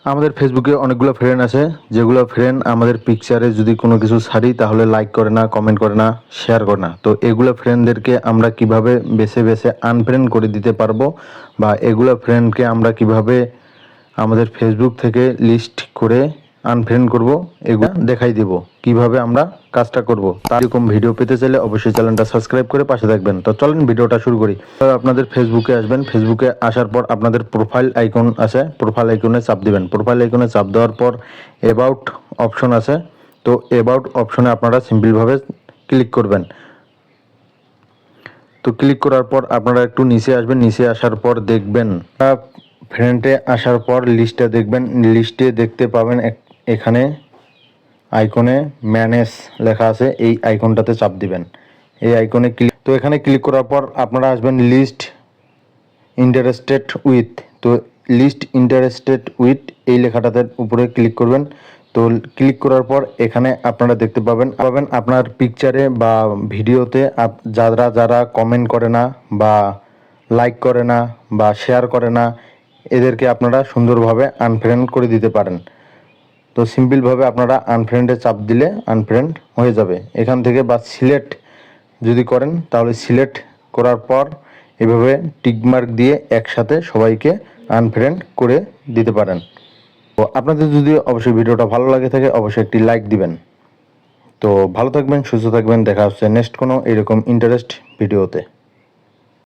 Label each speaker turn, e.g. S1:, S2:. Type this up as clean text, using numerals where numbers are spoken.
S1: আমাদের ফেসবুকে অনেকগুলো ফ্রেন্ড আছে, যেগুলো ফ্রেন্ড আমাদের পিকচারে যদি কোনো কিছু ছাড়ি তাহলে লাইক করে না, কমেন্ট করে না, শেয়ার করে না। তো এগুলো ফ্রেন্ডদেরকে আমরা কিভাবে বেছে বেছে আনফ্রেন্ড করে দিতে পারবো, বা এগুলো ফ্রেন্ডকে আমরা কিভাবে আমাদের ফেসবুক থেকে লিস্ট করে আনফ্রেন্ড করব, এগুলো দেখাই দেব কিভাবে আমরা কাজটা করব। তার এরকম ভিডিও পেতে চাইলে অবশ্যই চ্যানেলটা সাবস্ক্রাইব করে পাশে থাকবেন। তো চলেন ভিডিওটা শুরু করি। তো আপনাদের ফেসবুকে আসবেন, ফেসবুকে আসার পর আপনাদের প্রোফাইল আইকন আছে, প্রোফাইল আইকনে চাপ দিবেন। প্রোফাইল আইকনে চাপ দেওয়ার পর অ্যাবাউট অপশন আছে, তো অ্যাবাউট অপশনে আপনারা সিম্পলভাবে ক্লিক করবেন। তো ক্লিক করার পর আপনারা একটু নিচে আসবেন, নিচে আসার পর দেখবেন ফ্রেন্ডে আসার পর লিস্টে দেখবেন, লিস্টে দেখতে পাবেন এখানে আইকনে ম্যানেজ লেখা আছে, এই আইকনটাতে চাপ দিবেন। এই আইকনে ক্লিক, তো এখানে ক্লিক করার পর আপনারা আসবেন লিস্ট ইন্টারেস্টেড উইথ। তো লিস্ট ইন্টারেস্টেড উইথ এই লেখাটাতে উপরে ক্লিক করবেন। তো ক্লিক করার পর এখানে আপনারা দেখতে পাবেন আপনার পিকচারে বা ভিডিওতে যারা যারা কমেন্ট করে না বা লাইক করে না বা শেয়ার করে না, এদেরকে আপনারা সুন্দরভাবে আনফ্রেন্ড করে দিতে পারেন। তো সিম্পলভাবে আপনারা আনফ্রেন্ডে চাপ দিলে আনফ্রেন্ড হয়ে যাবে এখান থেকে। বা সিলেক্ট যদি করেন তাহলে সিলেক্ট করার পর এভাবে টিকমার্ক দিয়ে একসাথে সবাইকে আনফ্রেন্ড করে দিতে পারেন। তো আপনাদের যদি অবশ্যই ভিডিওটা ভালো লাগে থাকে অবশ্যই একটি লাইক দিবেন। তো ভালো থাকবেন, সুস্থ থাকবেন, দেখা হচ্ছে নেক্সট কোনো এরকম ইন্টারেস্ট ভিডিওতে।